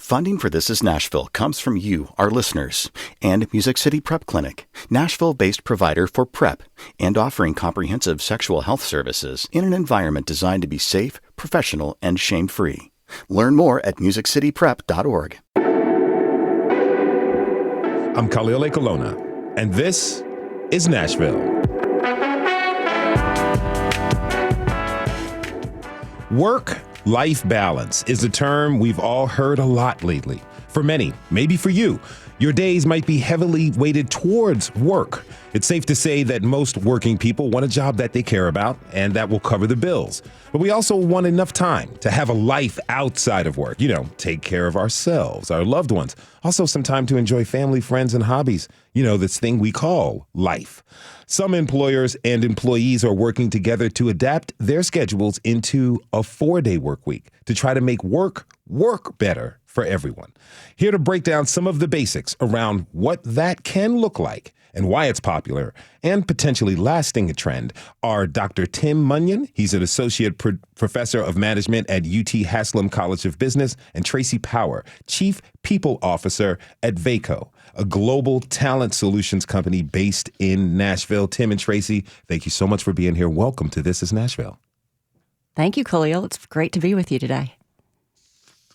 Funding for This Is Nashville comes from you, our listeners, and Music City Prep Clinic, Nashville-based provider for PrEP and offering comprehensive sexual health services in an environment designed to be safe, professional, and shame-free. Learn more at musiccityprep.org. I'm Khalil Ecolona, and this is Nashville. Work-life balance is a term we've all heard a lot lately. For many, maybe for you, your days might be heavily weighted towards work. It's safe to say that most working people want a job that they care about and that will cover the bills. But we also want enough time to have a life outside of work, take care of ourselves, our loved ones. Also some time to enjoy family, friends, and hobbies. This thing we call life. Some employers and employees are working together to adapt their schedules into a 4-day work week to try to make work better for everyone. Here to break down some of the basics around what that can look like and why it's popular and potentially lasting a trend are Dr. Tim Munyon. He's an associate professor of management at UT Haslam College of Business, and Tracy Power, chief people officer at Vaco, a global talent solutions company based in Nashville. Tim and Tracy, thank you so much for being here. Welcome to This is Nashville. Thank you, Khalil. It's great to be with you today.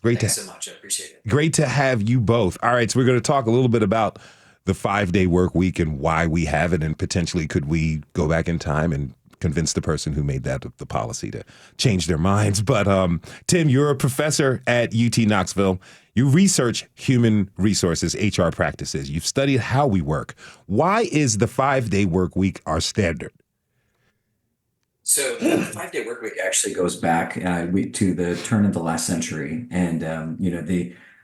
Thanks so much. I appreciate it. Great to have you both. All right, so we're going to talk a little bit about the 5-day work week and why we have it, and potentially could we go back in time and convince the person who made that the policy to change their minds. But Tim, you're a professor at UT Knoxville. You research human resources, HR practices. You've studied how we work. Why is the 5-day work week our standard? So the 5-day work week actually goes back to the turn of the last century. And,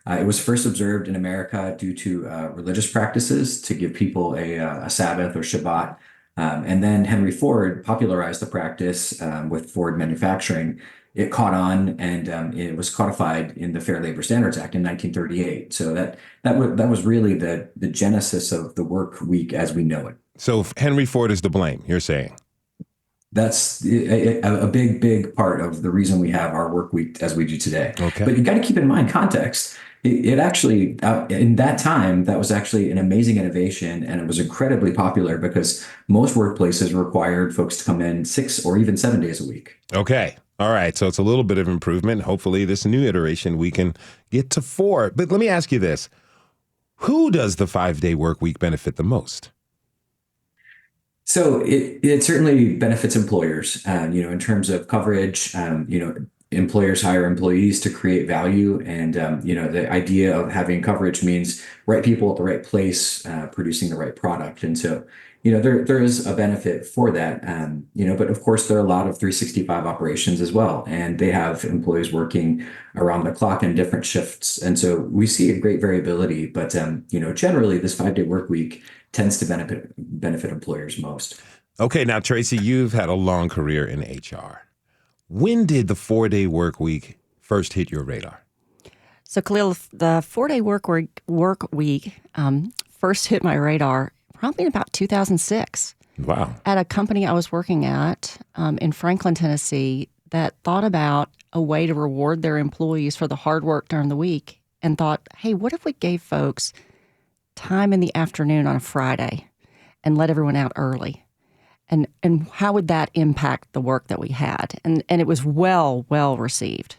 it was first observed in America due to religious practices to give people a Sabbath or Shabbat. And then Henry Ford popularized the practice with Ford Manufacturing. It caught on, and it was codified in the Fair Labor Standards Act in 1938. So that was really the genesis of the work week as we know it. So Henry Ford is to blame, you're saying? That's a big part of the reason we have our work week as we do today. Okay. But you got to keep in mind context. It actually, in that time, that was actually an amazing innovation, and it was incredibly popular because most workplaces required folks to come in 6 or even 7 days a week. Okay. All right. So it's a little bit of improvement. Hopefully this new iteration, we can get to 4. But let me ask you this. Who does the 5-day work week benefit the most? So it certainly benefits employers, in terms of coverage. Employers hire employees to create value, and the idea of having coverage means right people at the right place, producing the right product. And so there is a benefit for that. But of course there are a lot of 365 operations as well, and they have employees working around the clock in different shifts. And so we see a great variability, but generally this 5-day work week tends to benefit employers most. Okay, now Tracy, you've had a long career in HR. When did the 4-day work week first hit your radar? So, Khalil, the 4-day work week first hit my radar probably in about 2006. Wow. At a company I was working at in Franklin, Tennessee, that thought about a way to reward their employees for the hard work during the week and thought, hey, what if we gave folks time in the afternoon on a Friday and let everyone out early? And how would that impact the work that we had? And it was well received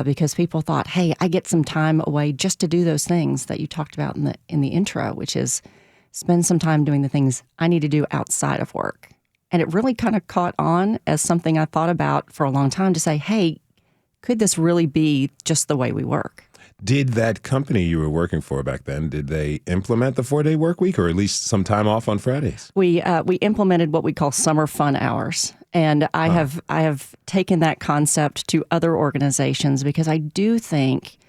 because people thought, hey, I get some time away just to do those things that you talked about in the intro, which is spend some time doing the things I need to do outside of work. And it really kind of caught on as something I thought about for a long time to say, hey, could this really be just the way we work? Did that company you were working for back then, did they implement the 4-day work week, or at least some time off on Fridays? We implemented what we call summer fun hours. And I have taken that concept to other organizations because I do think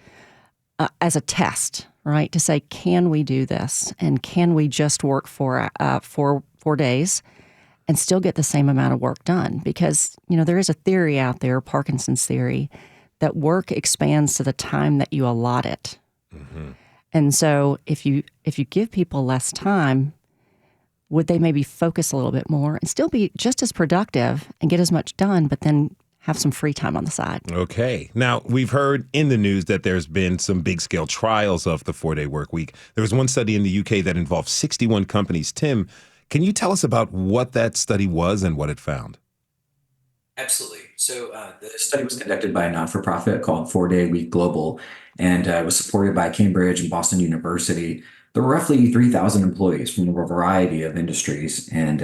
as a test, right, to say, can we do this? And can we just work for 4 days and still get the same amount of work done? Because, there is a theory out there, Parkinson's theory, that work expands to the time that you allot it. Mm-hmm. And so if you give people less time, would they maybe focus a little bit more and still be just as productive and get as much done, but then have some free time on the side. Okay. Now, we've heard in the news that there's been some big scale trials of the 4-day work week. There was one study in the UK that involved 61 companies. Tim, can you tell us about what that study was and what it found? Absolutely. So the study was conducted by a not-for-profit called 4-Day Week Global, and was supported by Cambridge and Boston University. There were roughly 3,000 employees from a variety of industries, and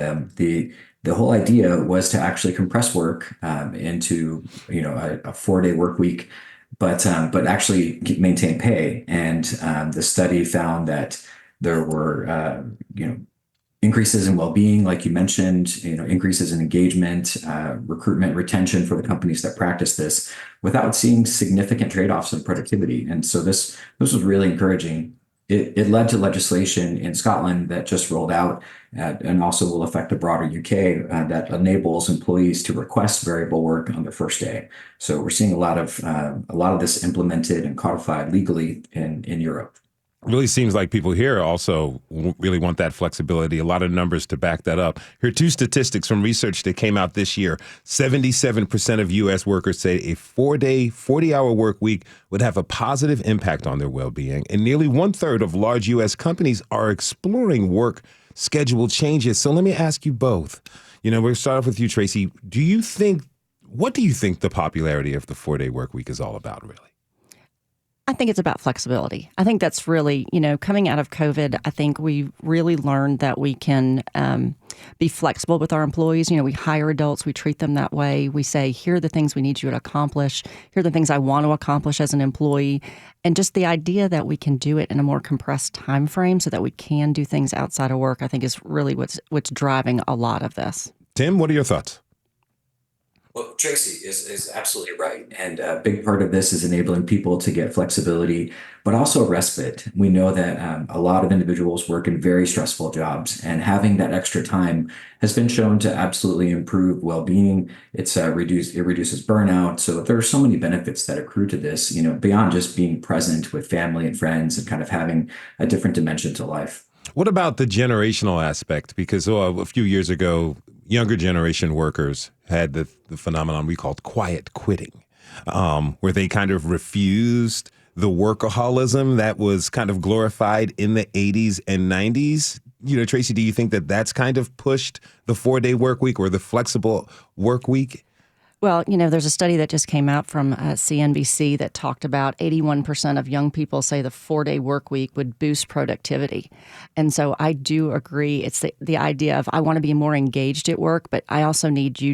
the whole idea was to actually compress work into a 4-day work week, but actually maintain pay. And the study found that there were increases in well-being, like you mentioned, increases in engagement, recruitment, retention for the companies that practice this, without seeing significant trade-offs in productivity. And so this was really encouraging. It led to legislation in Scotland that just rolled out, and also will affect the broader UK, that enables employees to request variable work on their first day. So we're seeing a lot of this implemented and codified legally in Europe. Really seems like people here also really want that flexibility. A lot of numbers to back that up. Here are two statistics from research that came out this year. 77% of U.S. workers say a 4-day, 40-hour work week would have a positive impact on their well-being. And nearly 1/3 of large U.S. companies are exploring work schedule changes. So let me ask you both. We'll start off with you, Tracy. What do you think the popularity of the 4-day work week is all about, really? I think it's about flexibility. I think that's really, coming out of COVID, I think we really learned that we can be flexible with our employees. We hire adults, we treat them that way. We say, here are the things we need you to accomplish. Here are the things I want to accomplish as an employee. And just the idea that we can do it in a more compressed time frame so that we can do things outside of work, I think is really what's driving a lot of this. Tim, what are your thoughts? Well, Tracy is absolutely right. And a big part of this is enabling people to get flexibility, but also respite. We know that a lot of individuals work in very stressful jobs, and having that extra time has been shown to absolutely improve well-being. It reduces burnout. So there are so many benefits that accrue to this, beyond just being present with family and friends and kind of having a different dimension to life. What about the generational aspect? Because a few years ago, younger generation workers had the phenomenon we called quiet quitting, where they kind of refused the workaholism that was kind of glorified in the 80s and 90s. Tracy, do you think that that's kind of pushed the 4-day work week or the flexible work week? Well, there's a study that just came out from CNBC that talked about 81% of young people say the 4-day work week would boost productivity. And so I do agree. It's the idea of I want to be more engaged at work, but I also need you,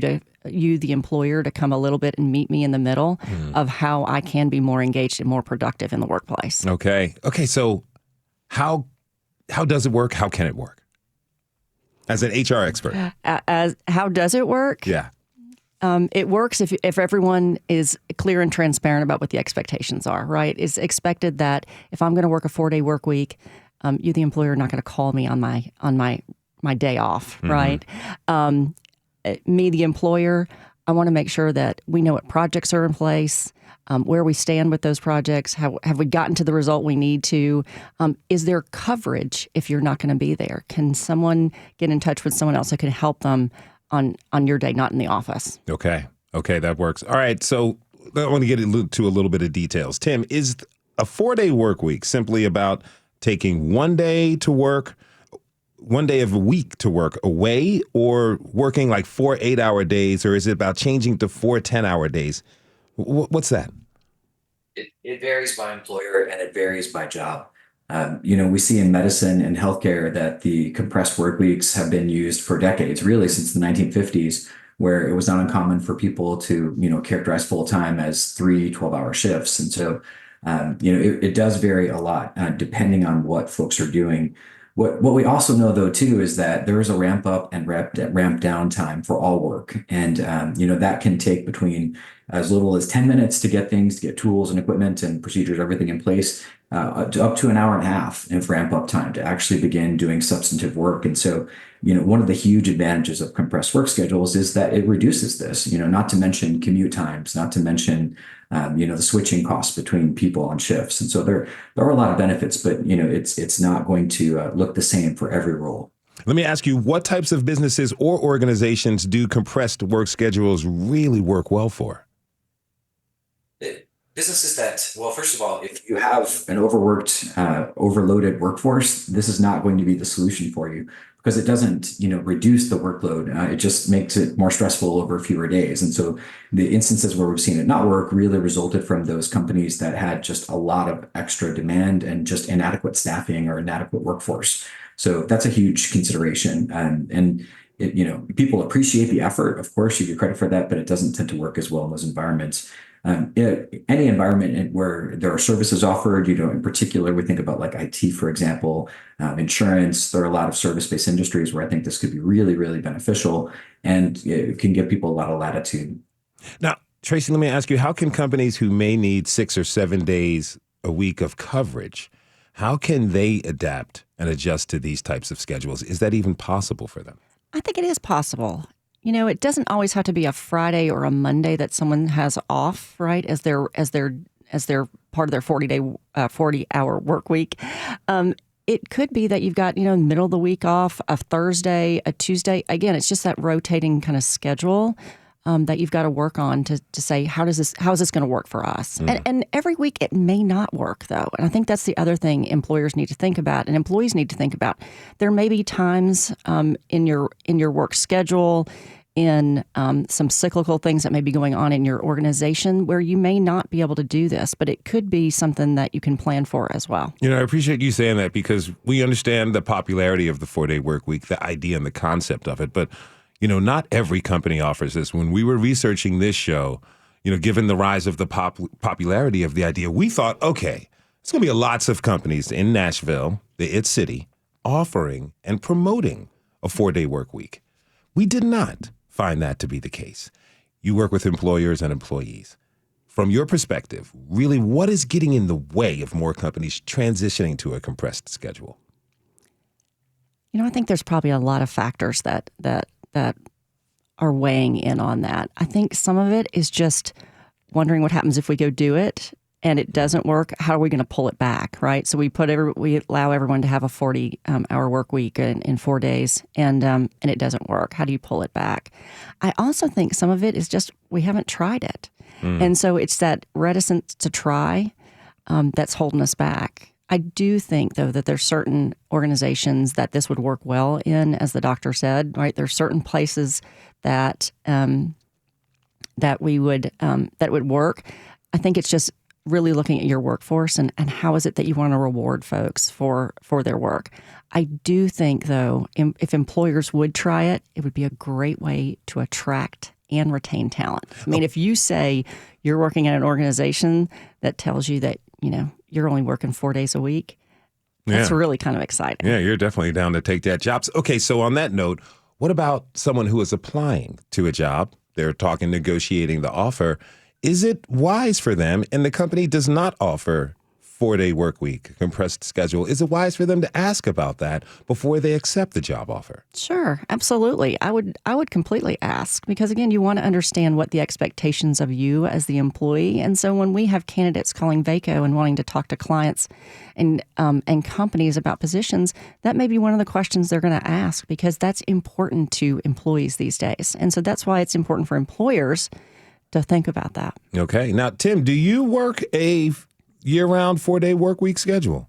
the employer, to come a little bit and meet me in the middle of how I can be more engaged and more productive in the workplace. Okay. So how does it work? How can it work? As an HR expert. How does it work? Yeah. It works if everyone is clear and transparent about what the expectations are, right? It's expected that if I'm going to work a 4-day work week, you, the employer, are not going to call me on my day off, right? Me, the employer, I want to make sure that we know what projects are in place, where we stand with those projects, have we gotten to the result we need to? Is there coverage if you're not going to be there? Can someone get in touch with someone else that can help them on your day, not in the office? Okay, that works. All right, so I want to get into a little bit of details. Tim, is a 4-day work week simply about taking one day of a week to work away, or working like 4 8-hour days, or is it about changing to 4 10-hour days? What's that? It varies by employer and it varies by job. We see in medicine and healthcare that the compressed work weeks have been used for decades, really since the 1950s, where it was not uncommon for people to, characterize full time as 3 12-hour shifts. And so, it does vary a lot depending on what folks are doing. What we also know, though, too, is that there is a ramp up and ramp down time for all work. And, that can take between as little as 10 minutes to get tools and equipment and procedures, everything in place, up to an hour and a half of ramp up time to actually begin doing substantive work. And so, one of the huge advantages of compressed work schedules is that it reduces this, not to mention commute times, not to mention, the switching costs between people on shifts. And so there are a lot of benefits, but, it's not going to look the same for every role. Let me ask you, what types of businesses or organizations do compressed work schedules really work well for? Businesses that, well, first of all, if you have an overworked, overloaded workforce, this is not going to be the solution for you because it doesn't, reduce the workload. It just makes it more stressful over fewer days. And so the instances where we've seen it not work really resulted from those companies that had just a lot of extra demand and just inadequate staffing or inadequate workforce. So that's a huge consideration. People appreciate the effort. Of course, you get credit for that, but it doesn't tend to work as well in those environments. Any environment where there are services offered, in particular, we think about like IT, for example, insurance. There are a lot of service-based industries where I think this could be really, really beneficial, and it can give people a lot of latitude. Now, Tracy, let me ask you, how can companies who may need 6 or 7 days a week of coverage, how can they adapt and adjust to these types of schedules? Is that even possible for them? I think it is possible. It doesn't always have to be a Friday or a Monday that someone has off, right? As their part of their 40-hour work week. It could be that you've got, middle of the week off, a Thursday, a Tuesday. Again, it's just that rotating kind of schedule that you've got to work on to say, how is this going to work for us? And every week it may not work, though. And I think that's the other thing employers need to think about and employees need to think about. There may be times in your work schedule, in some cyclical things that may be going on in your organization where you may not be able to do this, but it could be something that you can plan for as well. I appreciate you saying that because we understand the popularity of the 4-day work week, the idea and the concept of it, but not every company offers this. When we were researching this show, given the rise of the popularity of the idea, we thought, okay, there's going to be lots of companies in Nashville, the It City, offering and promoting a 4-day work week. We did not find that to be the case. You work with employers and employees. From your perspective, really, what is getting in the way of more companies transitioning to a compressed schedule? I think there's probably a lot of factors that are weighing in on that. I think some of it is just wondering what happens if we go do it and it doesn't work. How are we going to pull it back, right? So we allow everyone to have a 40-hour work week in 4 days, and it doesn't work. How do you pull it back? I also think some of it is just we haven't tried it, and so it's that reticence to try that's holding us back. I do think, though, that there's certain organizations that this would work well in, as the doctor said, right? There's certain places that that would work. I think it's just really looking at your workforce and how is it that you want to reward folks for their work. I do think, though, if employers would try it, it would be a great way to attract and retain talent. I mean, if you say you're working at an organization that tells you that, you're only working 4 days a week, that's really kind of exciting. Yeah, you're definitely down to take that job. Okay, so on that note, what about someone who is applying to a job? They're negotiating the offer. Is it wise for them, and the company does not offer 4-day work week, compressed schedule, is it wise for them to ask about that before they accept the job offer? Sure, absolutely. I would completely ask because, again, you want to understand what the expectations of you as the employee. And so when we have candidates calling VACO and wanting to talk to clients and companies about positions, that may be one of the questions they're going to ask because that's important to employees these days. And so that's why it's important for employers to think about that. Okay. Now, Tim, do you work a year-round 4-day work week schedule?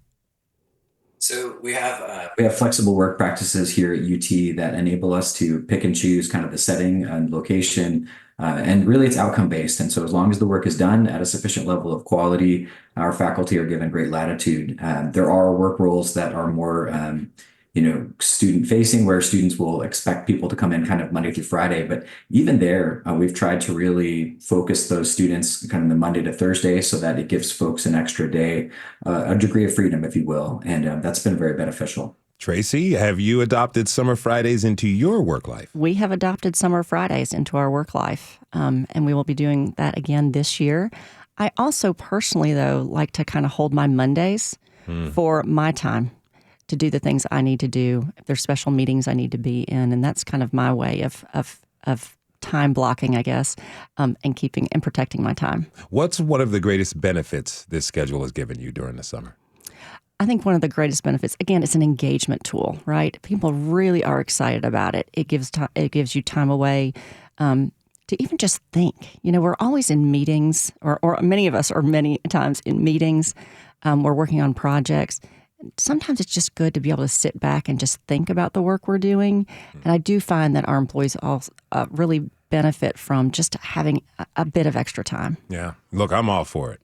So we have flexible work practices here at UT that enable us to pick and choose kind of the setting and location, and really it's outcome based. And so as long as the work is done at a sufficient level of quality, our faculty are given great latitude. There are work roles that are more student facing, where students will expect people to come in kind of Monday through Friday. But even there, we've tried to really focus those students kind of the Monday to Thursday so that it gives folks an extra day, a degree of freedom, if you will. And that's been very beneficial. Tracy, have you adopted summer Fridays into your work life? We have adopted summer Fridays into our work life, and we will be doing that again this year. I also personally, though, like to kind of hold my Mondays for my time to do the things I need to do. If there's special meetings I need to be in, and that's kind of my way of time blocking, I guess, and keeping and protecting my time. What's one of the greatest benefits this schedule has given you during the summer? I think one of the greatest benefits, again, it's an engagement tool, right? People really are excited about it. It gives you time away to even just think. We're always in meetings, or many of us are many times in meetings. We're working on projects. Sometimes it's just good to be able to sit back and just think about the work we're doing. And I do find that our employees all really benefit from just having a bit of extra time. Yeah. Look, I'm all for it.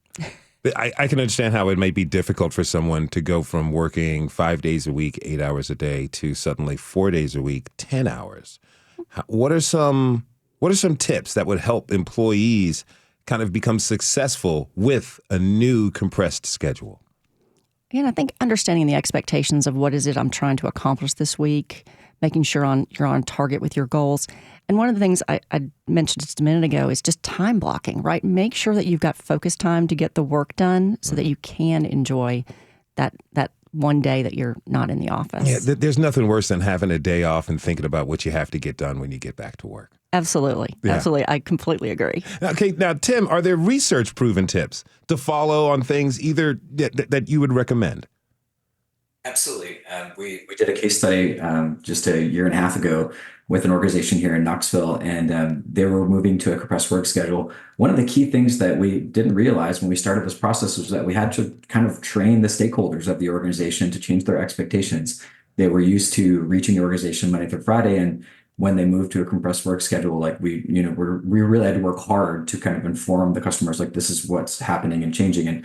I can understand how it may be difficult for someone to go from working 5 days a week, 8 hours a day, to suddenly 4 days a week, 10 hours. What are some tips that would help employees kind of become successful with a new compressed schedule? And I think understanding the expectations of what is it I'm trying to accomplish this week, making sure you're on target with your goals. And one of the things I mentioned just a minute ago is just time blocking, right? Make sure that you've got focus time to get the work done so that you can enjoy that one day that you're not in the office. Yeah, there's nothing worse than having a day off and thinking about what you have to get done when you get back to work. Absolutely. Yeah. Absolutely. I completely agree. Okay, now, Tim, are there research-proven tips to follow on things either that you would recommend? Absolutely. We did a case study just a year and a half ago with an organization here in Knoxville, and they were moving to a compressed work schedule. One of the key things that we didn't realize when we started this process was that we had to kind of train the stakeholders of the organization to change their expectations. They were used to reaching the organization Monday through Friday, and when they moved to a compressed work schedule, like we really had to work hard to kind of inform the customers, like this is what's happening and changing. And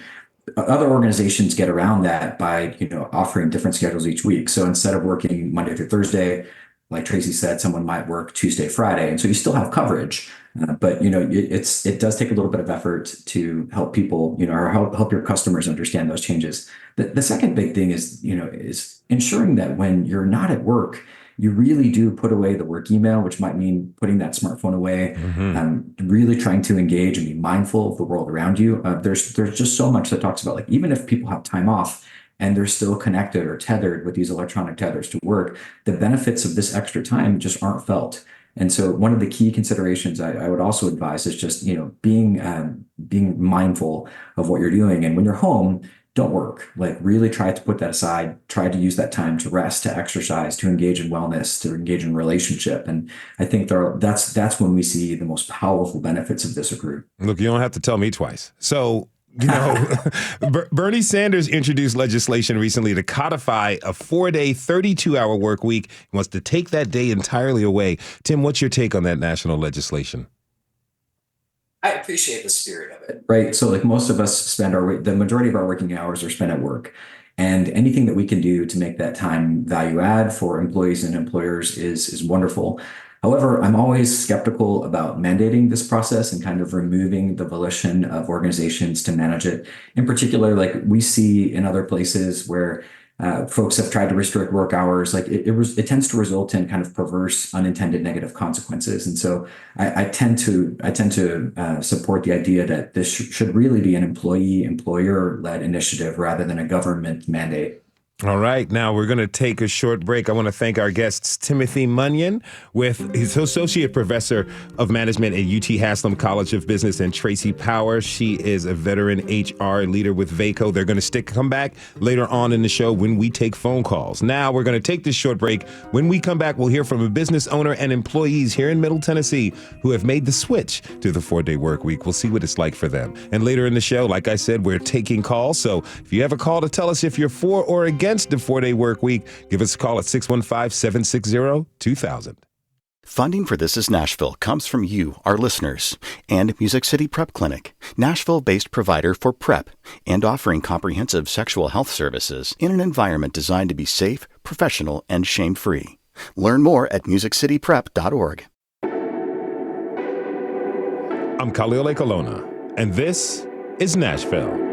other organizations get around that by, offering different schedules each week. So instead of working Monday through Thursday, like Tracy said, someone might work Tuesday, Friday. And so you still have coverage, but it does take a little bit of effort to help people, or help your customers understand those changes. The second big thing is ensuring that when you're not at work, you really do put away the work email, which might mean putting that smartphone away, really trying to engage and be mindful of the world around you. There's just so much that talks about, like, even if people have time off and they're still connected or tethered with these electronic tethers to work, the benefits of this extra time just aren't felt. And so one of the key considerations I would also advise is just, being mindful of what you're doing. And when you're home, don't work. Like, really try to put that aside, try to use that time to rest, to exercise, to engage in wellness, to engage in relationship. And I think that's when we see the most powerful benefits of this accrue. Look, you don't have to tell me twice. So, Bernie Sanders introduced legislation recently to codify a 4-day, 32-hour work week. He wants to take that day entirely away. Tim, what's your take on that national legislation? I appreciate the spirit of it, right? So, like, most of us spend the majority of our working hours are spent at work, and anything that we can do to make that time value add for employees and employers is wonderful. However, I'm always skeptical about mandating this process and kind of removing the volition of organizations to manage it. In particular, like we see in other places where folks have tried to restrict work hours, like it tends to result in kind of perverse, unintended negative consequences. And so I tend to support the idea that this should really be an employer-led initiative rather than a government mandate. All right. Now we're going to take a short break. I want to thank our guests, Timothy Munyon, his Associate Professor of Management at UT Haslam College of Business, and Tracy Power. She is a veteran HR leader with VACO. They're going to come back later on in the show when we take phone calls. Now we're going to take this short break. When we come back, we'll hear from a business owner and employees here in Middle Tennessee who have made the switch to the 4-day work week. We'll see what it's like for them. And later in the show, like I said, we're taking calls. So if you have a call to tell us if you're for or against the 4-day work week, give us a call at 615-760-2000. Funding for This Is Nashville comes from you, our listeners, and Music City Prep Clinic, Nashville-based provider for PrEP and offering comprehensive sexual health services in an environment designed to be safe, professional, and shame-free. Learn more at musiccityprep.org. I'm Khalil Colonna, and this is Nashville.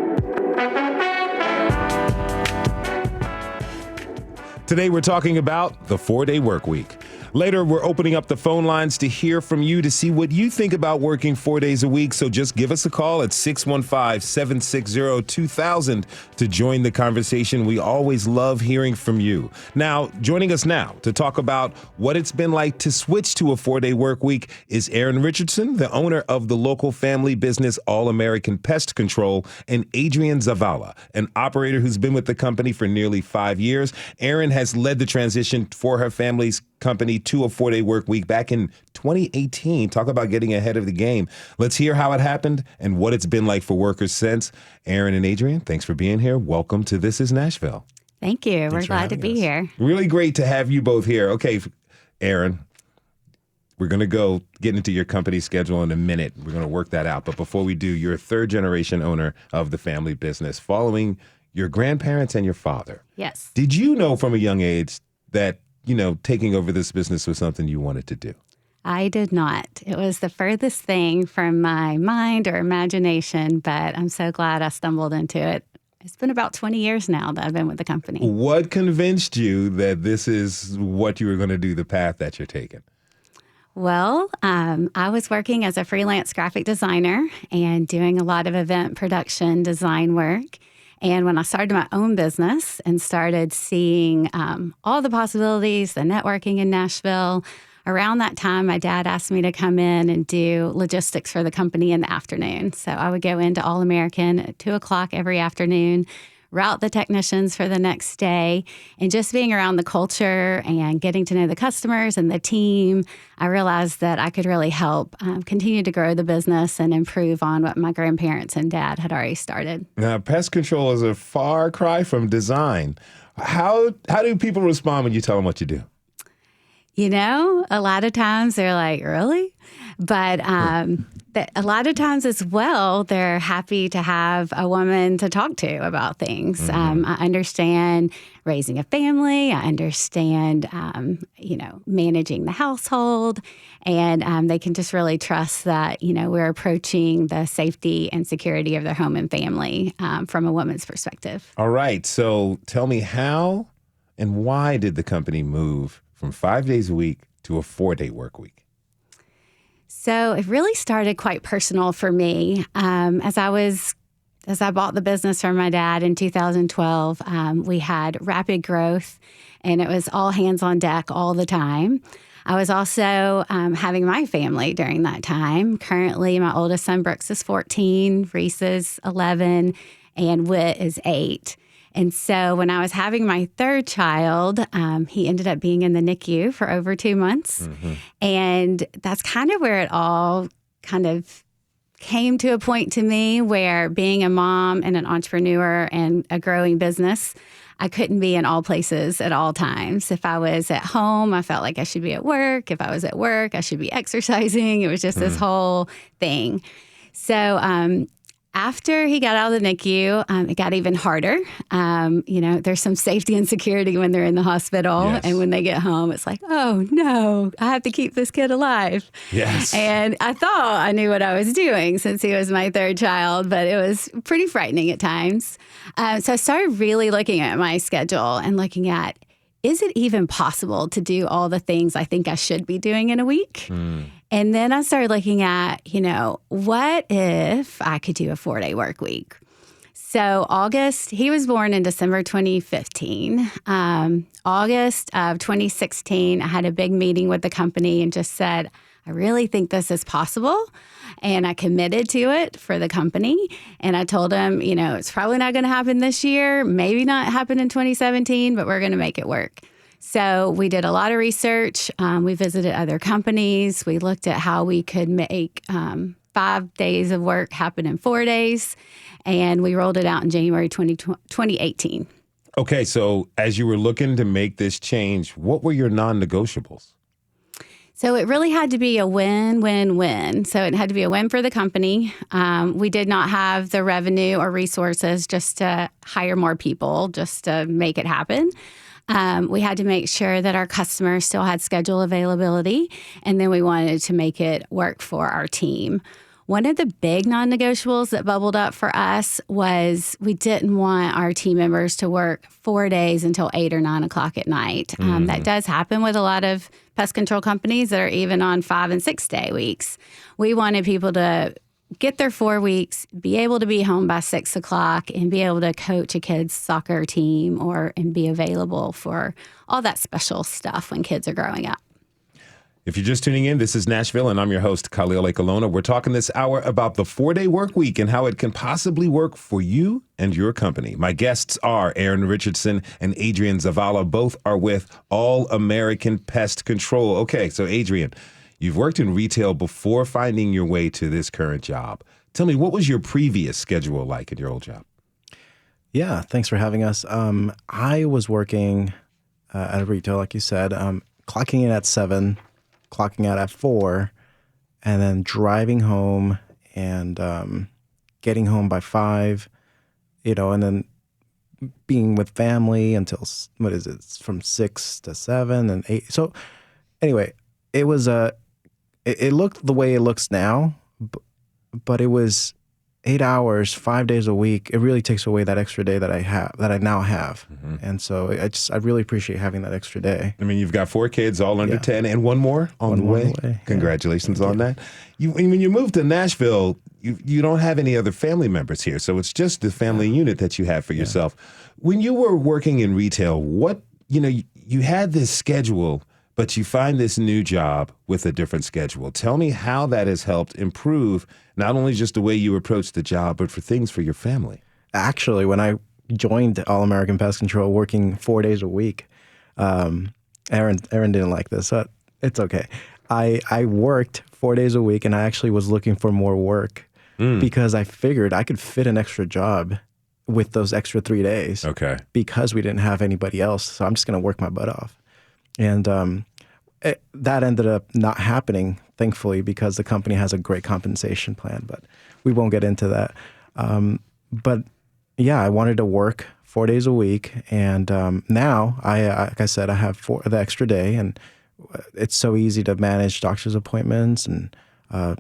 Today, we're talking about the 4-day work week. Later, we're opening up the phone lines to hear from you to see what you think about working 4 days a week. So just give us a call at 615-760-2000 to join the conversation. We always love hearing from you. Now, joining us now to talk about what it's been like to switch to a 4-day work week is Aaron Richardson, the owner of the local family business All-American Pest Control, and Adrian Zavala, an operator who's been with the company for nearly 5 years. Aaron has led the transition for her family's company to a 4-day work week back in 2018. Talk about getting ahead of the game. Let's hear how it happened and what it's been like for workers since. Aaron and Adrian, thanks for being here. Welcome to This is Nashville. Thank you. Thanks We're glad to be here. Really great to have you both here. Okay, Aaron, we're going to go get into your company schedule in a minute. We're going to work that out. But before we do, you're a third-generation owner of the family business, following your grandparents and your father. Yes. Did you know from a young age that, taking over this business was something you wanted to do? I did not. It was the furthest thing from my mind or imagination, but I'm so glad I stumbled into it. It's been about 20 years now that I've been with the company. What convinced you that this is what you were going to do, the path that you're taking? Well, I was working as a freelance graphic designer and doing a lot of event production design work. And when I started my own business and started seeing all the possibilities, the networking in Nashville, around that time, my dad asked me to come in and do logistics for the company in the afternoon. So I would go into All American at 2 o'clock every afternoon, route the technicians for the next day, and just being around the culture and getting to know the customers and the team, I realized that I could really help continue to grow the business and improve on what my grandparents and dad had already started. Now, pest control is a far cry from design. How do people respond when you tell them what you do? A lot of times they're like, really? But a lot of times as well, they're happy to have a woman to talk to about things. Mm-hmm. I understand raising a family. I understand, managing the household. And they can just really trust that, we're approaching the safety and security of their home and family from a woman's perspective. All right. So tell me, how and why did the company move from 5 days a week to a 4-day work week? So it really started quite personal for me. As I bought the business from my dad in 2012, we had rapid growth, and it was all hands on deck all the time. I was also having my family during that time. Currently, my oldest son, Brooks, is 14, Reese is 11, and Whit is 8. And so when I was having my third child, he ended up being in the NICU for over 2 months. Mm-hmm. And that's kind of where it all kind of came to a point to me where being a mom and an entrepreneur and a growing business, I couldn't be in all places at all times. If I was at home, I felt like I should be at work. If I was at work, I should be exercising. It was just this whole thing. So after he got out of the NICU, it got even harder. There's some safety and security when they're in the hospital. Yes. And when they get home, it's like, oh, no, I have to keep this kid alive. Yes. And I thought I knew what I was doing since he was my third child, but it was pretty frightening at times. So I started really looking at my schedule and looking at, is it even possible to do all the things I think I should be doing in a week? And then I started looking at, what if I could do a 4-day work week? So he was born in December 2015. August of 2016, I had a big meeting with the company and just said, I really think this is possible. And I committed to it for the company. And I told them, it's probably not going to happen this year, maybe not happen in 2017, but we're going to make it work. So we did a lot of research. We visited other companies. We looked at how we could make 5 days of work happen in 4 days. And we rolled it out in January 2018. Okay, so as you were looking to make this change, what were your non-negotiables? So it really had to be a win-win-win. So it had to be a win for the company. We did not have the revenue or resources just to hire more people, just to make it happen. We had to make sure that our customers still had schedule availability, and then we wanted to make it work for our team. One of the big non-negotiables that bubbled up for us was we didn't want our team members to work 4 days until 8 or 9 o'clock at night. That does happen with a lot of pest control companies that are even on 5 and 6 day weeks. We wanted people to get their 4 weeks, be able to be home by 6 o'clock, and be able to coach a kid's soccer team and be available for all that special stuff when kids are growing up. If you're just tuning in, this is Nashville, and I'm your host, Khalil Ekalona. We're talking this hour about the 4-day work week and how it can possibly work for you and your company. My guests are Aaron Richardson and Adrian Zavala. Both are with All American Pest Control. Okay, so Adrian, you've worked in retail before finding your way to this current job. Tell me, what was your previous schedule like at your old job? Yeah, thanks for having us. I was working at a retail, like you said, clocking in at 7, clocking out at 4, and then driving home and getting home by 5, and then being with family until, from 6 to 7 and 8. So anyway, it was it looked the way it looks now, but it was 8 hours, 5 days a week. It really takes away that extra day that I now have. Mm-hmm. And so I really appreciate having that extra day. I mean, you've got 4 kids, all under 10, and one more on the way. Congratulations on that. When you moved to Nashville, you don't have any other family members here, so it's just the family unit that you have for yourself. When you were working in retail, you had this schedule, but you find this new job with a different schedule. Tell me how that has helped improve not only just the way you approach the job, but for things for your family. Actually, when I joined All American Pest Control, working 4 days a week, Aaron didn't like this, but it's okay. I worked 4 days a week, and I actually was looking for more work because I figured I could fit an extra job with those extra 3 days. Okay. Because we didn't have anybody else, so I'm just going to work my butt off. And that ended up not happening, thankfully, because the company has a great compensation plan, but we won't get into that. But yeah, I wanted to work 4 days a week. And now, like I said, I have the extra day, and it's so easy to manage doctor's appointments and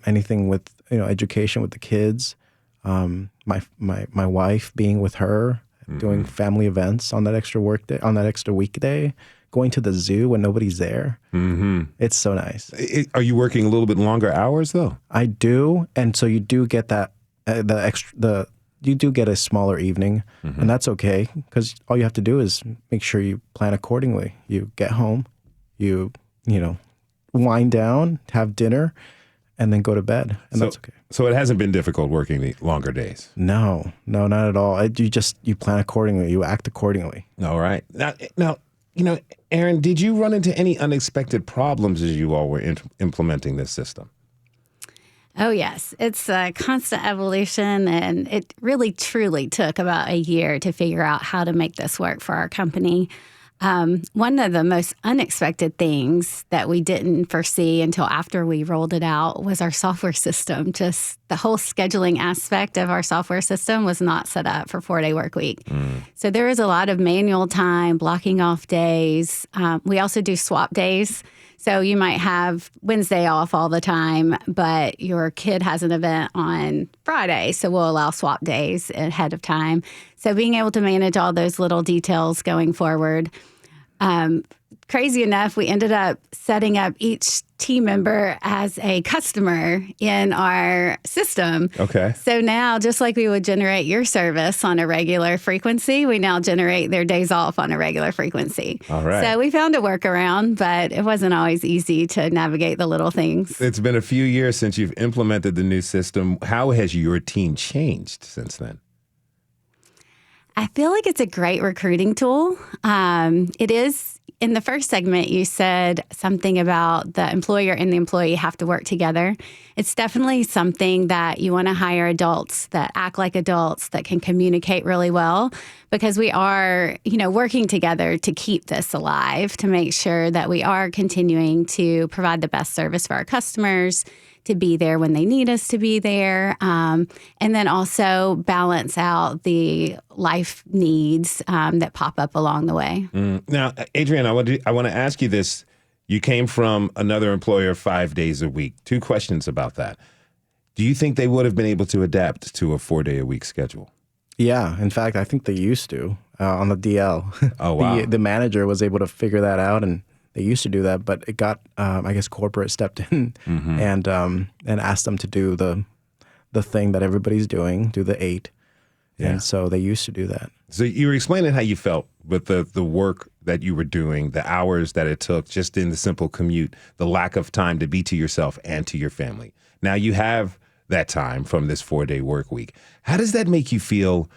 anything with education with the kids. My wife being with her, doing family events on that extra work day, on that extra weekday. Going to the zoo when nobody's there. Mm-hmm. It's so nice. Are you working a little bit longer hours though? I do, and so you do get that you do get a smaller evening, and that's okay because all you have to do is make sure you plan accordingly. You get home, you wind down, have dinner, and then go to bed, and that's okay. So it hasn't been difficult working the longer days? No, not at all. You plan accordingly, you act accordingly. All right. Now. Aaron, did you run into any unexpected problems as you all were implementing this system? Oh, yes. It's a constant evolution, and it really, truly took about a year to figure out how to make this work for our company. One of the most unexpected things that we didn't foresee until after we rolled it out was our software system. Just the whole scheduling aspect of our software system was not set up for 4-day work week. So there was a lot of manual time, blocking off days. We also do swap days. So you might have Wednesday off all the time, but your kid has an event on Friday, so we'll allow swap days ahead of time. So being able to manage all those little details going forward. Crazy enough, we ended up setting up each team member as a customer in our system. Okay. So now, just like we would generate your service on a regular frequency, we now generate their days off on a regular frequency. All right. So we found a workaround, but it wasn't always easy to navigate the little things. It's been a few years since you've implemented the new system. How has your team changed since then? I feel like it's a great recruiting tool. It is. In the first segment, you said something about the employer and the employee have to work together. It's definitely something that you want to hire adults that act like adults, that can communicate really well, because we are, working together to keep this alive, to make sure that we are continuing to provide the best service for our customers, to be there when they need us to be there, and then also balance out the life needs that pop up along the way. Now, Adrian, I want to ask you this. You came from another employer 5 days a week. 2 questions about that. Do you think they would have been able to adapt to a 4-day-a-week schedule? Yeah. In fact, I think they used to on the DL. Oh, wow. The manager was able to figure that out, and they used to do that, but it got, I guess, corporate stepped in and asked them to do the thing that everybody's doing, do the 8. Yeah. And so they used to do that. So you were explaining how you felt with the work that you were doing, the hours that it took just in the simple commute, the lack of time to be to yourself and to your family. Now you have that time from this 4-day work week. How does that make you feel,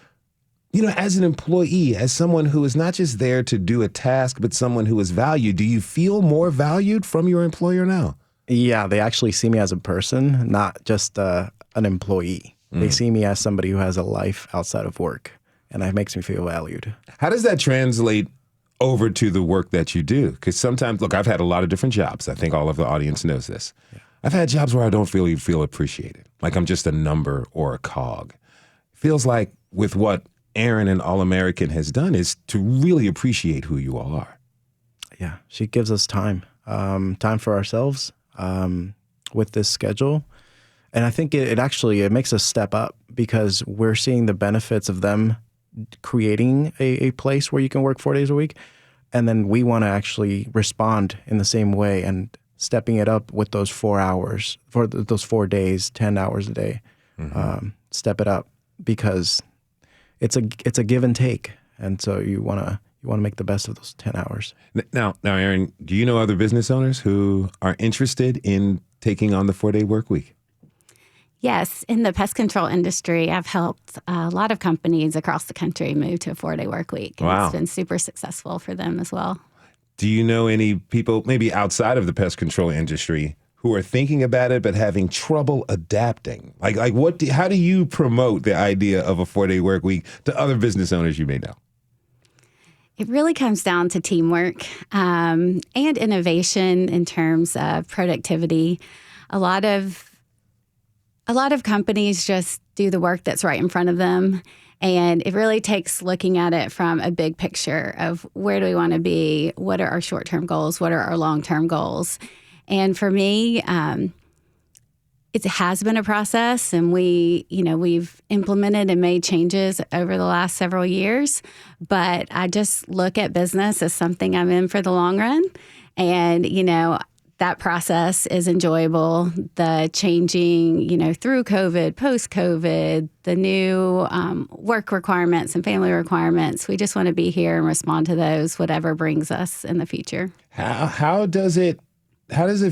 as an employee, as someone who is not just there to do a task, but someone who is valued? Do you feel more valued from your employer now? Yeah, they actually see me as a person, not just an employee. They see me as somebody who has a life outside of work, and that makes me feel valued. How does that translate over to the work that you do? Because sometimes, look, I've had a lot of different jobs. I think all of the audience knows this. Yeah. I've had jobs where I don't really feel appreciated, like I'm just a number or a cog. Feels like with what Erin and All American has done is to really appreciate who you all are. Yeah, she gives us time for ourselves with this schedule. And I think it actually makes us step up because we're seeing the benefits of them creating a place where you can work 4 days a week. And then we want to actually respond in the same way and stepping it up with those 4 hours, for those 4 days, 10 hours a day, step it up because it's a give and take. And so you want to make the best of those 10 hours. Now, Erin, do you know other business owners who are interested in taking on the 4-day work week? Yes, in the pest control industry, I've helped a lot of companies across the country move to a 4-day work week. And wow. It's been super successful for them as well. Do you know any people, maybe outside of the pest control industry, who are thinking about it but having trouble adapting? Like how do you promote the idea of a 4-day work week to other business owners you may know? It really comes down to teamwork and innovation in terms of productivity. A lot of companies just do the work that's right in front of them. And it really takes looking at it from a big picture of where do we want to be? What are our short-term goals? What are our long-term goals? And for me, it has been a process, and we've implemented and made changes over the last several years. But I just look at business as something I'm in for the long run. And, that process is enjoyable. The changing, through COVID, post-COVID, the new work requirements and family requirements. We just want to be here and respond to those, whatever brings us in the future. How does it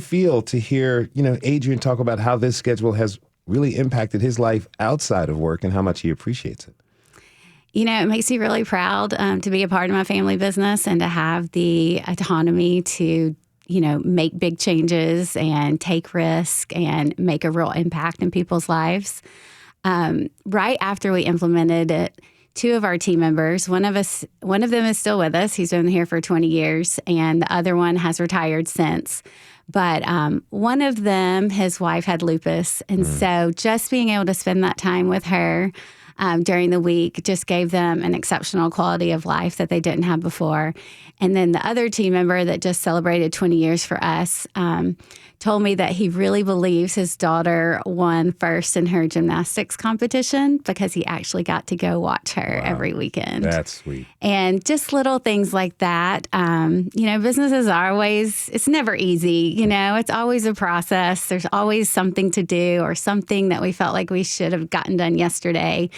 feel to hear, Adrian talk about how this schedule has really impacted his life outside of work and how much he appreciates it? It makes me really proud to be a part of my family business and to have the autonomy to make big changes and take risk and make a real impact in people's lives. Right after we implemented it, 2 of our team members, one of them is still with us. He's been here for 20 years, and the other one has retired since. But one of them, his wife had lupus. And so just being able to spend that time with her during the week just gave them an exceptional quality of life that they didn't have before. And then the other team member that just celebrated 20 years for us told me that he really believes his daughter won first in her gymnastics competition because he actually got to go watch her every weekend. That's sweet. And just little things like that. Businesses are always, it's never easy. It's always a process. There's always something to do or something that we felt like we should have gotten done yesterday.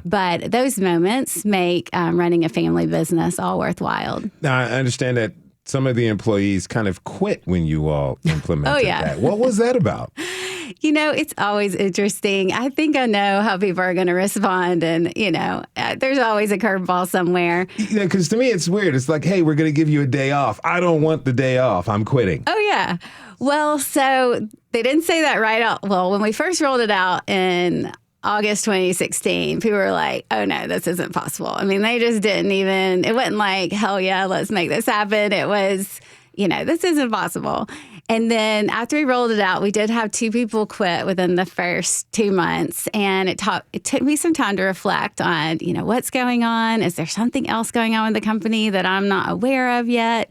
But those moments make running a family business all worthwhile. Now, I understand that some of the employees kind of quit when you all implemented that. What was that about? It's always interesting. I think I know how people are going to respond. And, there's always a curveball somewhere. Because to me, it's weird. It's like, hey, we're going to give you a day off. I don't want the day off. I'm quitting. Oh, yeah. Well, so they didn't say that right out. Well, when we first rolled it out in August 2016, people were like, oh, no, this isn't possible. I mean, they just didn't even, it wasn't like, hell yeah, let's make this happen. It was, this isn't possible. And then after we rolled it out, we did have 2 people quit within the first 2 months. And it took me some time to reflect on, what's going on? Is there something else going on with the company that I'm not aware of yet?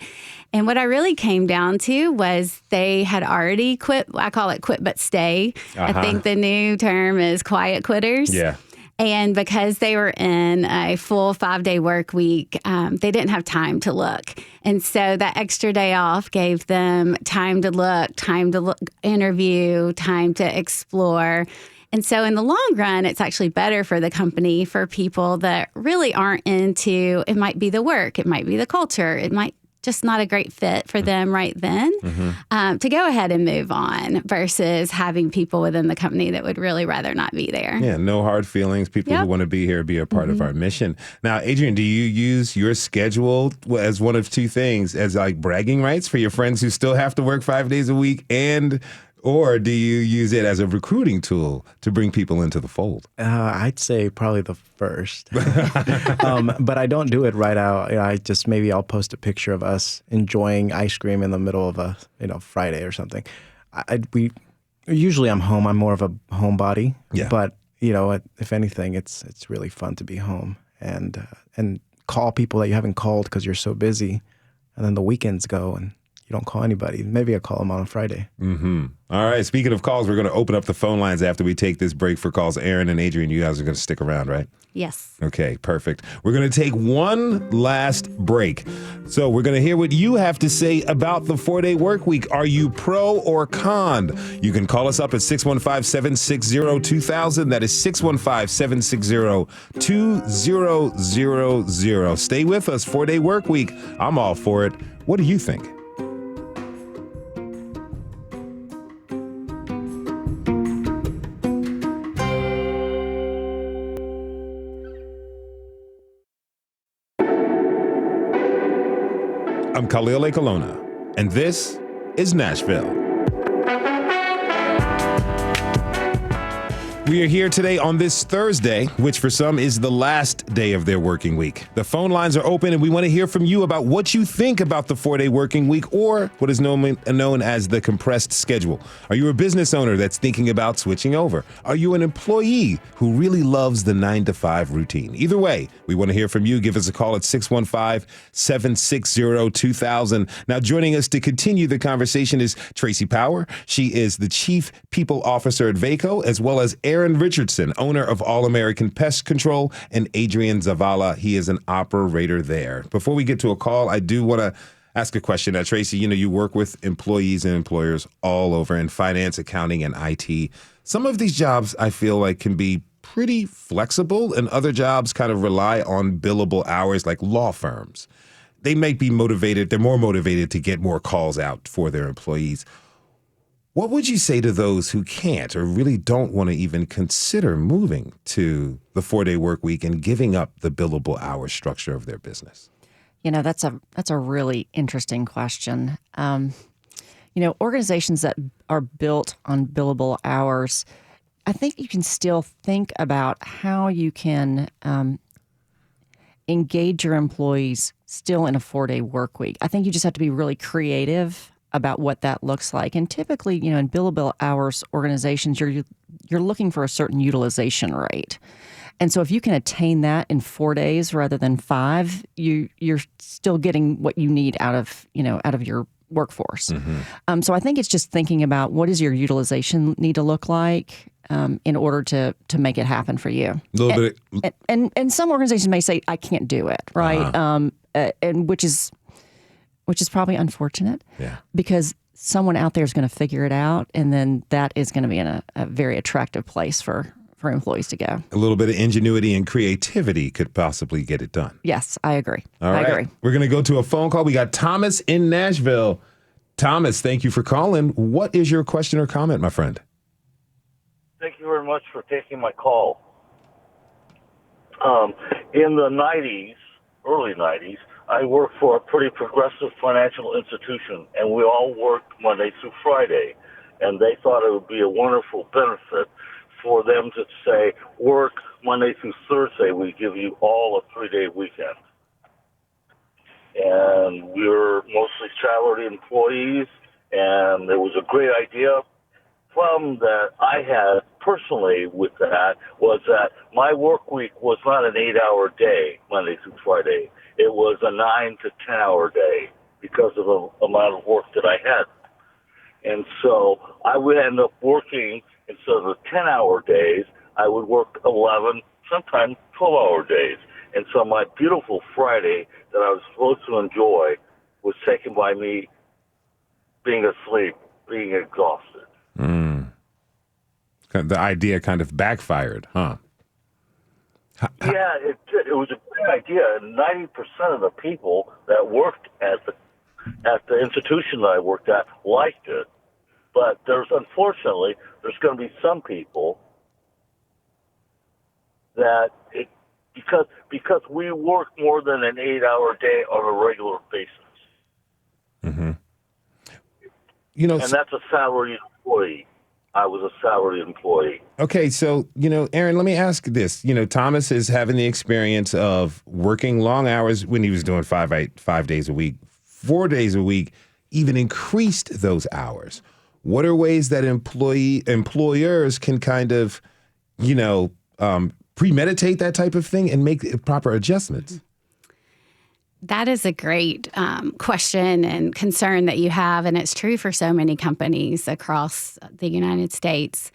And what I really came down to was they had already quit. I call it quit but stay. I think the new term is quiet quitters. Yeah. And because they were in a full 5-day work week, they didn't have time to look. And so that extra day off gave them time to look, interview, time to explore. And so in the long run, it's actually better for the company, for people that really aren't into, it might be the work, it might be the culture, it might just not a great fit for them right then, to go ahead and move on versus having people within the company that would really rather not be there. Yeah, no hard feelings. People who want to be here, be a part of our mission. Now, Adrian, do you use your schedule as one of two things, as like bragging rights for your friends who still have to work 5 days a week, or do you use it as a recruiting tool to bring people into the fold? I'd say probably the first, but I don't do it right out. Maybe I'll post a picture of us enjoying ice cream in the middle of a Friday or something. Usually I'm home. I'm more of a homebody. Yeah. But if anything, it's really fun to be home and call people that you haven't called because you're so busy, and then the weekends go and you don't call anybody. Maybe I'll call them on a Friday. All right. Speaking of calls, we're going to open up the phone lines after we take this break for calls. Aaron and Adrian, you guys are going to stick around, right? Yes. Okay, perfect. We're going to take one last break. So we're going to hear what you have to say about the 4-day work week. Are you pro or con? You can call us up at 615-760-2000. That is 615-760-2000. Stay with us. 4-day work week. I'm all for it. What do you think? I'm Khalil Ekalona, and this is Nashville. We are here today on this Thursday, which for some is the last day of their working week. The phone lines are open, and we want to hear from you about what you think about the 4-day working week, or what is known as the compressed schedule. Are you a business owner that's thinking about switching over? Are you an employee who really loves the 9-to-5 routine? Either way, we want to hear from you. Give us a call at 615-760-2000. Now, joining us to continue the conversation is Tracy Power. She is the Chief People Officer at Vaco, as well as Aaron Richardson, owner of All American Pest Control, and Adrian Zavala. He is an operator there. Before we get to a call, I do want to ask a question. Tracy, you work with employees and employers all over in finance, accounting, and IT. Some of these jobs I feel like can be pretty flexible, and other jobs kind of rely on billable hours, like law firms. They might be motivated. They're more motivated to get more calls out for their employees. What would you say to those who can't or really don't want to even consider moving to the 4-day work week and giving up the billable hour structure of their business? That's a really interesting question. Organizations that are built on billable hours, I think you can still think about how you can engage your employees still in a 4-day work week. I think you just have to be really creative about what that looks like. And typically, in billable hours organizations, you're looking for a certain utilization rate. And so if you can attain that in 4 days rather than 5, you're still getting what you need out of your workforce. So I think it's just thinking about what does your utilization need to look like in order to make it happen for you. And some organizations may say, I can't do it, right? And which is probably unfortunate, because someone out there is going to figure it out, and then that is going to be in a very attractive place for employees to go. A little bit of ingenuity and creativity could possibly get it done. Yes, I agree. All right. I agree. We're going to go to a phone call. We got Thomas in Nashville. Thomas, thank you for calling. What is your question or comment, my friend? Thank you very much for taking my call. In the 90s, early 90s, I worked for a pretty progressive financial institution, and we all worked Monday through Friday. And they thought it would be a wonderful benefit for them to say, work Monday through Thursday, we give you all a 3-day weekend. And we were mostly salaried employees, and there was a great idea. Problem that I had personally with that was that my work week was not an 8-hour day, Monday through Friday. It was a 9 to 10-hour day because of the amount of work that I had. And so I would end up working, instead of the 10-hour days, I would work 11, sometimes 12-hour days. And so my beautiful Friday that I was supposed to enjoy was taken by me being asleep, being exhausted. The idea kind of backfired, huh? Yeah, it was a great idea. And 90% of the people that worked at at the institution that I worked at liked it. But unfortunately, there's going to be some people that because we work more than an 8-hour day on a regular basis. Mm-hmm. And that's a salaried employee. I was a salaried employee. Okay, so, Aaron, let me ask this. Thomas is having the experience of working long hours when he was doing 5 days a week, 4 days a week, even increased those hours. What are ways that employers can kind of, premeditate that type of thing and make proper adjustments? That is a great question and concern that you have, and it's true for so many companies across the United States.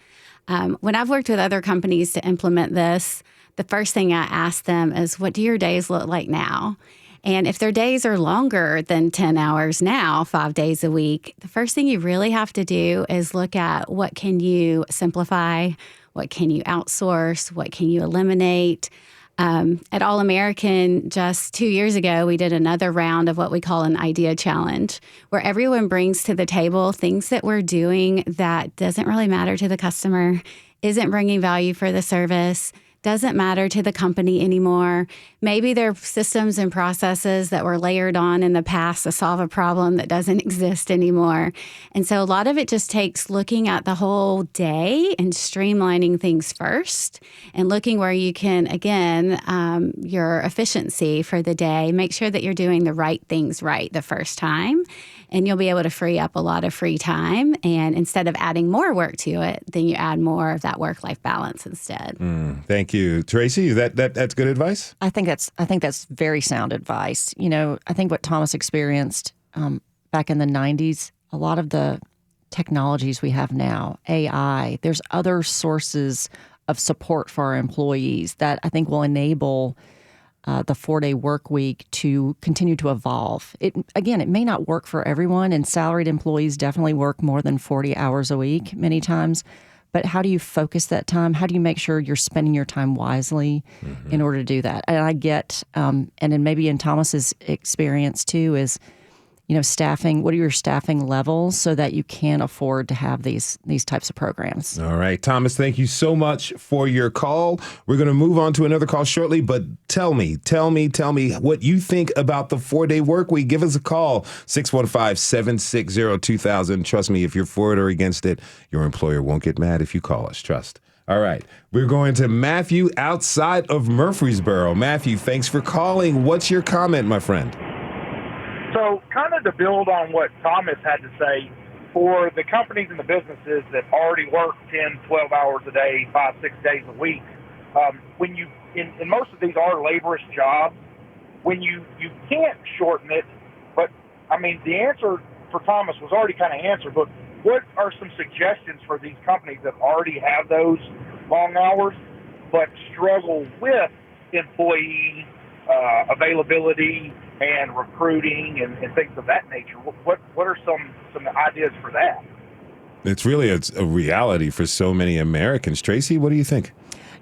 When I've worked with other companies to implement this, the first thing I ask them is, what do your days look like now? And if their days are longer than 10 hours now, 5 days a week, the first thing you really have to do is look at what can you simplify, what can you outsource, what can you eliminate. At All American, just 2 years ago, we did another round of what we call an idea challenge, where everyone brings to the table things that we're doing that doesn't really matter to the customer, isn't bringing value for the service, doesn't matter to the company anymore. Maybe they're systems and processes that were layered on in the past to solve a problem that doesn't exist anymore. And so a lot of it just takes looking at the whole day and streamlining things first and looking where you can, again, your efficiency for the day, make sure that you're doing the right things right the first time. And you'll be able to free up a lot of free time. And instead of adding more work to it, then you add more of that work-life balance instead. Thank you. Tracy, that's good advice? I think that's very sound advice. I think what Thomas experienced back in the 90s, a lot of the technologies we have now, AI, there's other sources of support for our employees that I think will enable the 4-day work week to continue to evolve. It may not work for everyone, and salaried employees definitely work more than 40 hours a week many times. But how do you focus that time? How do you make sure you're spending your time wisely in order to do that? And I get, and then maybe in Thomas's experience too, is staffing. What are your staffing levels so that you can afford to have these types of programs? All right, Thomas, thank you so much for your call. We're going to move on to another call shortly, but tell me what you think about the 4-day work week. Give us a call, 615-760-2000. Trust me, if you're for it or against it, your employer won't get mad if you call us. Trust. All right, we're going to Matthew outside of Murfreesboro. Matthew, thanks for calling. What's your comment, my friend? So kind of to build on what Thomas had to say, for the companies and the businesses that already work 10, 12 hours a day, 5, 6 days a week, when you, in most of these are laborious jobs, when you can't shorten it, but I mean, the answer for Thomas was already kind of answered, but what are some suggestions for these companies that already have those long hours, but struggle with employee availability and recruiting and things of that nature? What are some ideas for that? It's really a reality for so many Americans. Tracy, what do you think?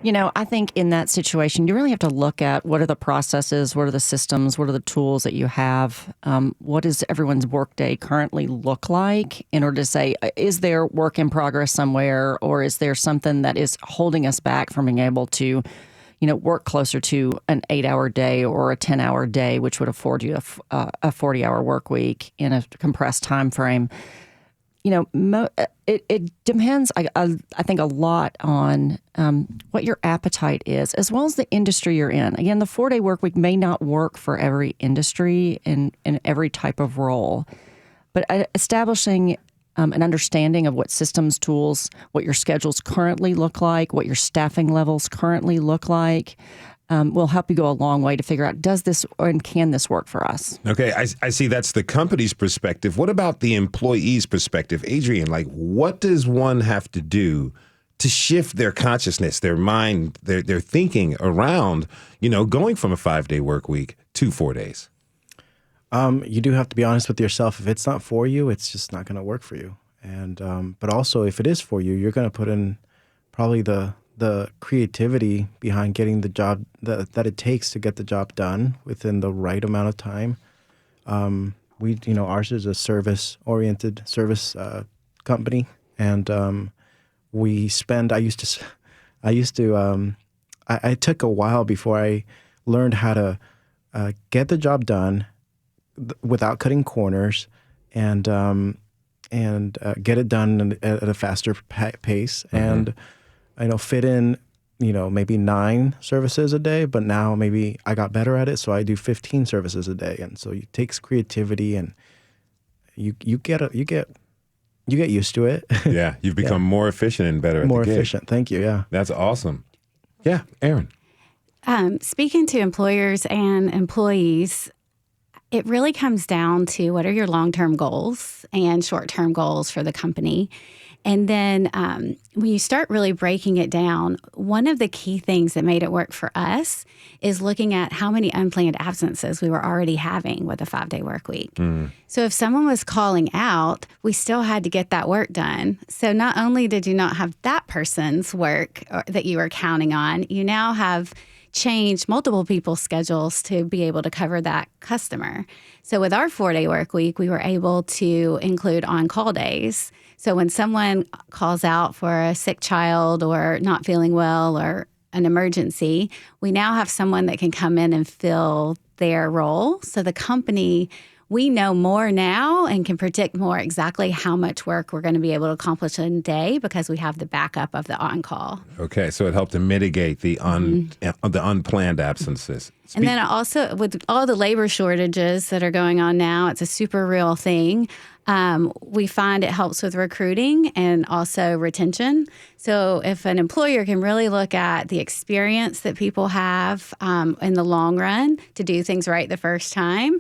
I think in that situation, you really have to look at what are the processes, what are the systems, what are the tools that you have, what does everyone's workday currently look like in order to say, is there work in progress somewhere, or is there something that is holding us back from being able to work closer to an 8-hour day or a 10-hour day, which would afford you a 40-hour work week in a compressed time frame. It depends, I think, a lot on what your appetite is, as well as the industry you're in. Again, the 4-day work week may not work for every industry and every type of role, but establishing an understanding of what systems, tools, what your schedules currently look like, what your staffing levels currently look like, will help you go a long way to figure out, does this and can this work for us? Okay, I see that's the company's perspective. What about the employee's perspective? Adrian, what does one have to do to shift their consciousness, their mind, their thinking around, going from a 5-day work week to 4 days? You do have to be honest with yourself. If it's not for you, it's just not going to work for you. And but also, if it is for you, you're going to put in probably the creativity behind getting the job that it takes to get the job done within the right amount of time. Ours is a service-oriented service company, and we spend. I took a while before I learned how to get the job done without cutting corners, and get it done at a faster pace, and fit in maybe 9 services a day. But now maybe I got better at it, so I do 15 services a day, and so it takes creativity, and you get used to it. Yeah, you've become more efficient and better at more the gig. efficient. Thank you. Yeah, That's awesome. Yeah, Aaron. Speaking to employers and employees, it really comes down to what are your long-term goals and short-term goals for the company. And then when you start really breaking it down, one of the key things that made it work for us is looking at how many unplanned absences we were already having with a 5-day work week. So if someone was calling out, we still had to get that work done. So not only did you not have that person's work that you were counting on, you now have changed multiple people's schedules to be able to cover that customer. So with our 4-day work week, we were able to include on-call days. So when someone calls out for a sick child or not feeling well or an emergency, we now have someone that can come in and fill their role. So the company, we know more now and can predict more exactly how much work we're going to be able to accomplish in a day because we have the backup of the on-call. Okay, so it helped to mitigate the unplanned absences. And then also with all the labor shortages that are going on now, it's a super real thing. We find it helps with recruiting and also retention. So if an employer can really look at the experience that people have in the long run to do things right the first time,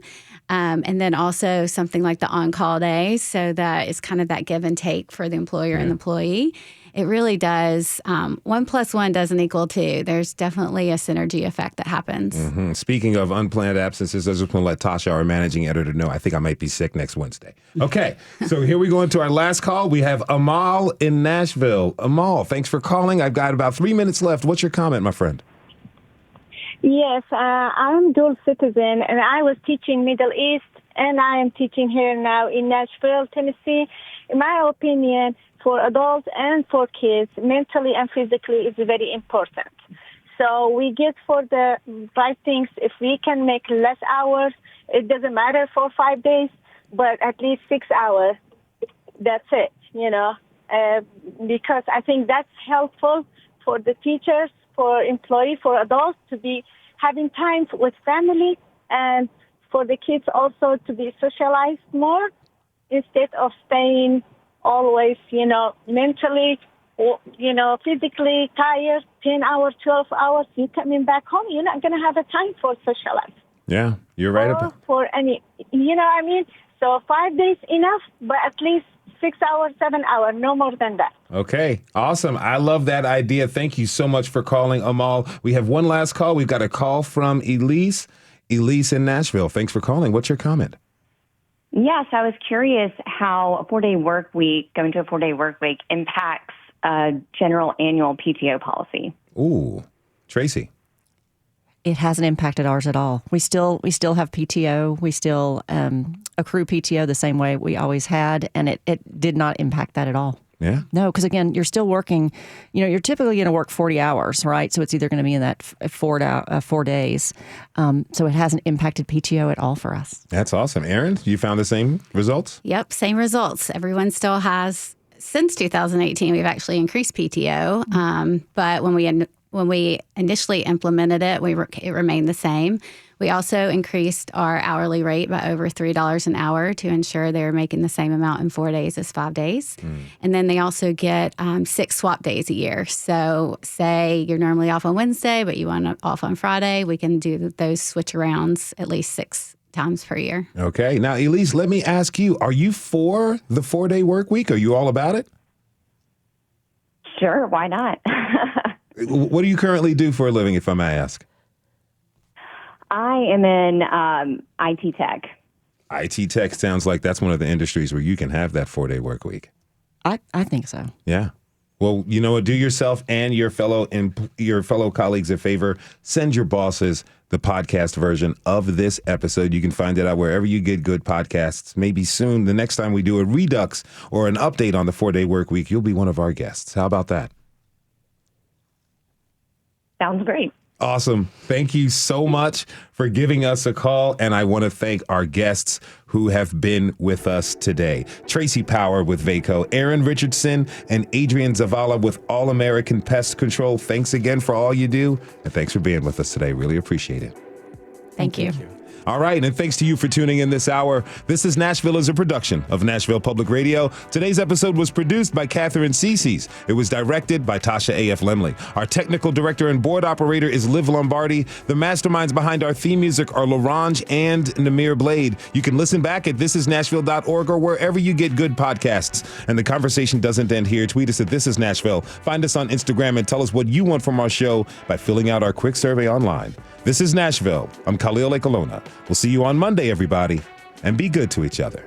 and then also something like the on-call days, so that it's kind of that give and take for the employer and the employee. It really does. 1 + 1 doesn't equal 2. There's definitely a synergy effect that happens. Speaking of unplanned absences, I just want to let Tasha, our managing editor, know I think I might be sick next Wednesday. Okay, so here we go into our last call. We have Amal in Nashville. Amal, thanks for calling. I've got about 3 minutes left. What's your comment, my friend? Yes, I'm dual citizen, and I was teaching Middle East, and I am teaching here now in Nashville, Tennessee. In my opinion, for adults and for kids, mentally and physically is very important. So we get for the right things. If we can make less hours, it doesn't matter for 5 days, but at least 6 hours, that's it, because I think that's helpful for the teachers, for employees, for adults to be having time with family, and for the kids also to be socialized more instead of staying always, mentally, physically tired, 10 hours, 12 hours. You coming back home, you're not going to have a time for socialize. Yeah, you're right about for any, what I mean? So 5 days enough, but at least 6 hours, 7 hours, no more than that. Okay, awesome. I love that idea. Thank you so much for calling, Amal. We have one last call. We've got a call from Elise. Elise in Nashville. Thanks for calling. What's your comment? Yes, I was curious how a 4-day work week, going to a 4-day work week, impacts general annual PTO policy. Ooh, Tracy. It hasn't impacted ours at all. We still have PTO. We still accrue PTO the same way we always had, and it did not impact that at all. Yeah. No, because again, you're still working. You're typically going to work 40 hours, right? So it's either going to be in that 4 days. So it hasn't impacted PTO at all for us. That's awesome. Erin, you found the same results? Yep, same results. Everyone still has. Since 2018, we've actually increased PTO, but when we initially implemented it, it remained the same. We also increased our hourly rate by over $3 an hour to ensure they were making the same amount in 4 days as 5 days. And then they also get 6 swap days a year. So say you're normally off on Wednesday, but you want off on Friday, we can do those switch arounds at least 6 times per year. Okay. Now, Elise, let me ask you, are you for the 4-day work week? Are you all about it? Sure, why not? What do you currently do for a living, if I may ask? I am in IT tech. IT tech sounds like that's one of the industries where you can have that 4-day work week. I think so. Yeah. Well, you know what? Do yourself and your fellow colleagues a favor. Send your bosses the podcast version of this episode. You can find it out wherever you get good podcasts. Maybe soon, the next time we do a redux or an update on the 4-day work week, you'll be one of our guests. How about that? Sounds great. Awesome. Thank you so much for giving us a call. And I want to thank our guests who have been with us today. Tracy Power with Vaco, Aaron Richardson, and Adrian Zavala with All American Pest Control. Thanks again for all you do. And thanks for being with us today. Really appreciate it. Thank you. All right, and thanks to you for tuning in this hour. This is Nashville is a production of Nashville Public Radio. Today's episode was produced by Katherine Ceicys. It was directed by Tasha A.F. Lemley. Our technical director and board operator is Liv Lombardi. The masterminds behind our theme music are LaRange and Namir Blade. You can listen back at thisisnashville.org or wherever you get good podcasts. And the conversation doesn't end here. Tweet us at This Is Nashville. Find us on Instagram and tell us what you want from our show by filling out our quick survey online. This is Nashville. I'm Khalil Ekalona. We'll see you on Monday, everybody, and be good to each other.